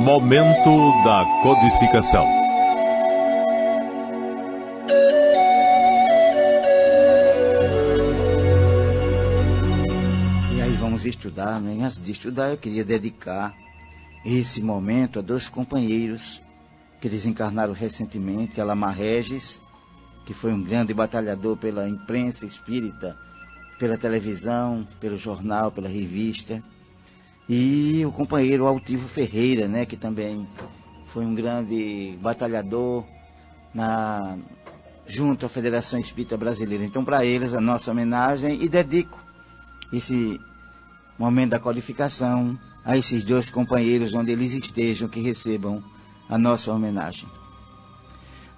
Momento da codificação. E aí vamos estudar, né? Antes de estudar, eu queria dedicar esse momento a dois companheiros que desencarnaram recentemente, Alamar Regis, que foi um grande batalhador pela imprensa espírita, pela televisão, pelo jornal, pela revista, e o companheiro Altivo Ferreira, né, que também foi um grande batalhador junto à Federação Espírita Brasileira. Então, para eles, a nossa homenagem, e dedico esse momento da qualificação a esses dois companheiros, onde eles estejam, que recebam a nossa homenagem.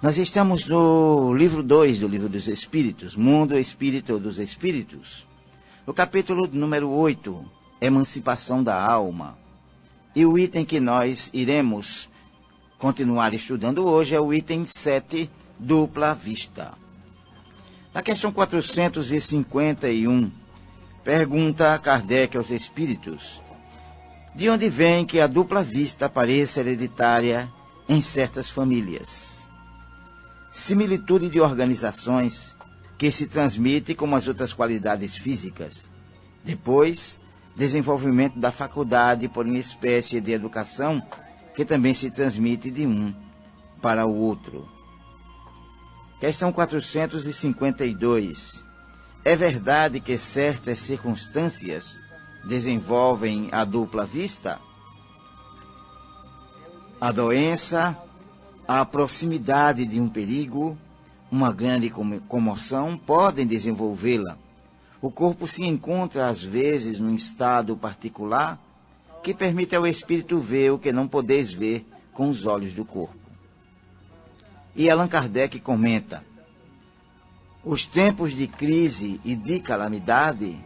Nós estamos no livro 2 do Livro dos Espíritos, Mundo Espírito dos Espíritos, o capítulo número 8, Emancipação da Alma. E o item que nós iremos continuar estudando hoje é o item 7, Dupla Vista. Na questão 451, pergunta Kardec aos Espíritos: de onde vem que a dupla vista pareça hereditária em certas famílias? Similitude de organizações que se transmite como as outras qualidades físicas. Depois, desenvolvimento da faculdade por uma espécie de educação que também se transmite de um para o outro. Questão 452. É verdade que certas circunstâncias desenvolvem a dupla vista? A doença, a proximidade de um perigo, uma grande comoção podem desenvolvê-la. O corpo se encontra, às vezes, num estado particular que permite ao espírito ver o que não podeis ver com os olhos do corpo. E Allan Kardec comenta: os tempos de crise e de calamidade,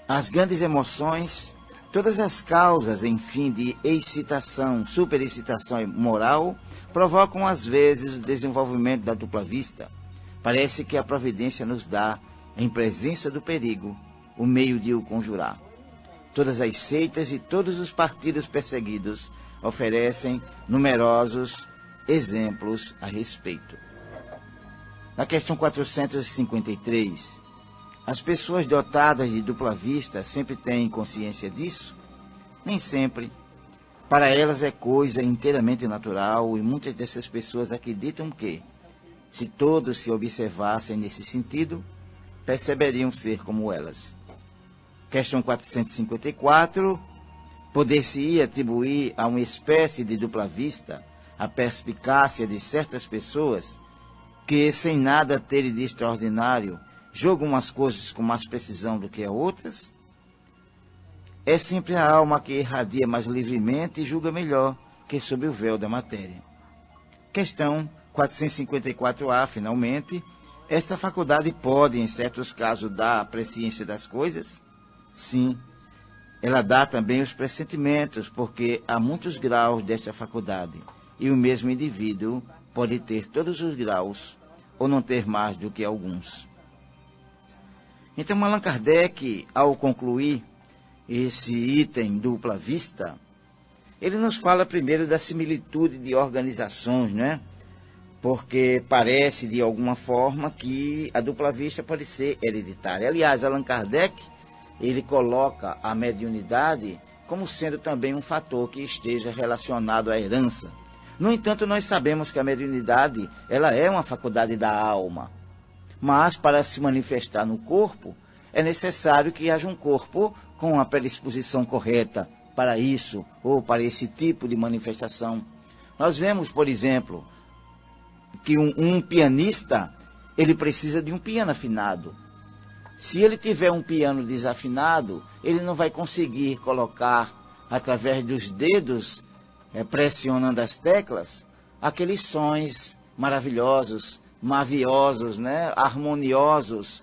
as grandes emoções, todas as causas, enfim, de excitação, superexcitação moral, provocam às vezes o desenvolvimento da dupla vista. Parece que a providência nos dá, em presença do perigo, o meio de o conjurar. Todas as seitas e todos os partidos perseguidos oferecem numerosos exemplos a respeito. Na questão 453, as pessoas dotadas de dupla vista sempre têm consciência disso? Nem sempre. Para elas é coisa inteiramente natural e muitas dessas pessoas acreditam que, se todos se observassem nesse sentido, perceberiam ser como elas. Questão 454. Poder-se-ia atribuir a uma espécie de dupla vista a perspicácia de certas pessoas que, sem nada terem de extraordinário, julgam as coisas com mais precisão do que a outras? É sempre a alma que irradia mais livremente e julga melhor que sob o véu da matéria. Questão 454A, finalmente. Esta faculdade pode, em certos casos, dar a presciência das coisas? Sim. Ela dá também os pressentimentos, porque há muitos graus desta faculdade, e o mesmo indivíduo pode ter todos os graus, ou não ter mais do que alguns. Então, Allan Kardec, ao concluir esse item dupla vista, ele nos fala primeiro da similitude de organizações, né? Porque parece, de alguma forma, que a dupla vista pode ser hereditária. Aliás, Allan Kardec, ele coloca a mediunidade como sendo também um fator que esteja relacionado à herança. No entanto, nós sabemos que a mediunidade, ela é uma faculdade da alma. Mas, para se manifestar no corpo, é necessário que haja um corpo com a predisposição correta para isso, ou para esse tipo de manifestação. Nós vemos, por exemplo, que um pianista, ele precisa de um piano afinado. Se ele tiver um piano desafinado, ele não vai conseguir colocar, através dos dedos, pressionando as teclas, aqueles sons maravilhosos, maviosos, né, harmoniosos,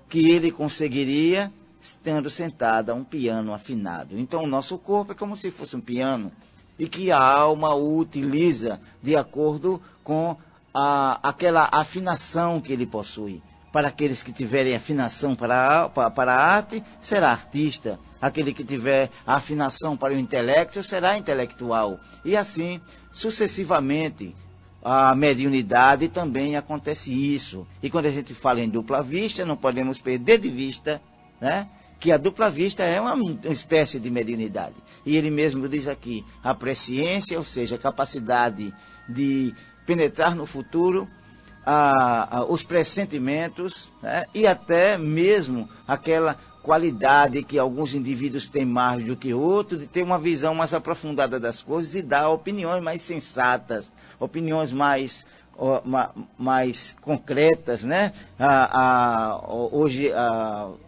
que ele conseguiria estando sentado a um piano afinado. Então, o nosso corpo é como se fosse um piano, e que a alma o utiliza de acordo com aquela afinação que ele possui. Para aqueles que tiverem afinação para a arte, será artista. Aquele que tiver afinação para o intelecto, será intelectual. E assim, sucessivamente, a mediunidade também acontece isso. E quando a gente fala em dupla vista, não podemos perder de vista, né, que a dupla vista é uma espécie de mediunidade. E ele mesmo diz aqui, a presciência, ou seja, a capacidade de penetrar no futuro, os pressentimentos, né, e até mesmo aquela qualidade que alguns indivíduos têm mais do que outros, de ter uma visão mais aprofundada das coisas e dar opiniões mais sensatas, opiniões mais concretas, né? Hoje,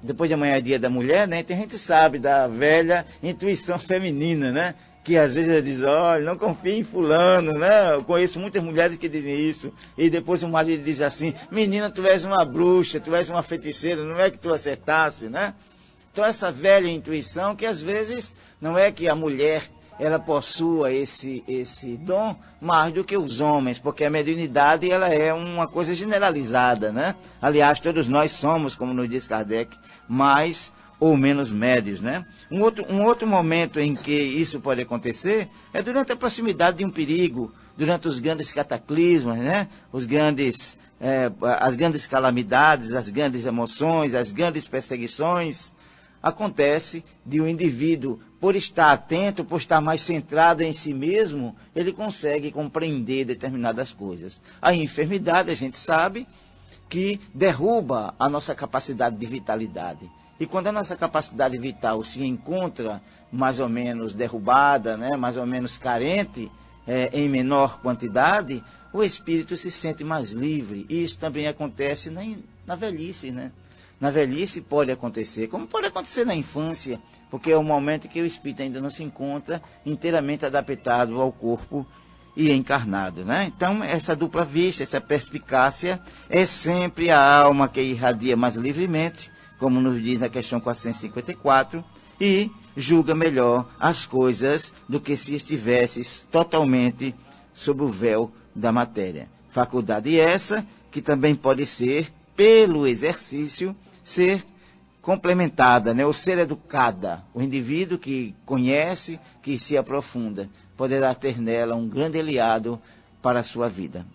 depois de amanhã é dia da mulher, né? Então a gente sabe da velha intuição feminina, né? Que às vezes ela diz, olha, não confie em fulano, né? Eu conheço muitas mulheres que dizem isso. E depois o marido diz assim, menina, tu és uma bruxa, tu és uma feiticeira, não é que tu acertasse, né? Então essa velha intuição que às vezes não é que a mulher ela possua esse dom mais do que os homens, porque a mediunidade ela é uma coisa generalizada, né? Aliás, todos nós somos, como nos diz Kardec, mais ou menos médios, né? Um outro momento em que isso pode acontecer é durante a proximidade de um perigo, durante os grandes cataclismos, né? As grandes calamidades, as grandes emoções, as grandes perseguições. Acontece de um indivíduo, por estar atento, por estar mais centrado em si mesmo, ele consegue compreender determinadas coisas. A enfermidade, a gente sabe, que derruba a nossa capacidade de vitalidade. E quando a nossa capacidade vital se encontra mais ou menos derrubada, né, mais ou menos carente, em menor quantidade, o espírito se sente mais livre. E isso também acontece na velhice, né? Na velhice pode acontecer, como pode acontecer na infância, porque é o momento que o espírito ainda não se encontra inteiramente adaptado ao corpo e encarnado, né? Então, essa dupla vista, essa perspicácia, é sempre a alma que irradia mais livremente, como nos diz a questão 454, e julga melhor as coisas do que se estivesse totalmente sob o véu da matéria. Faculdade essa que também pode ser, pelo exercício, ser complementada, né, ou ser educada. O indivíduo que conhece, que se aprofunda, poderá ter nela um grande aliado para a sua vida.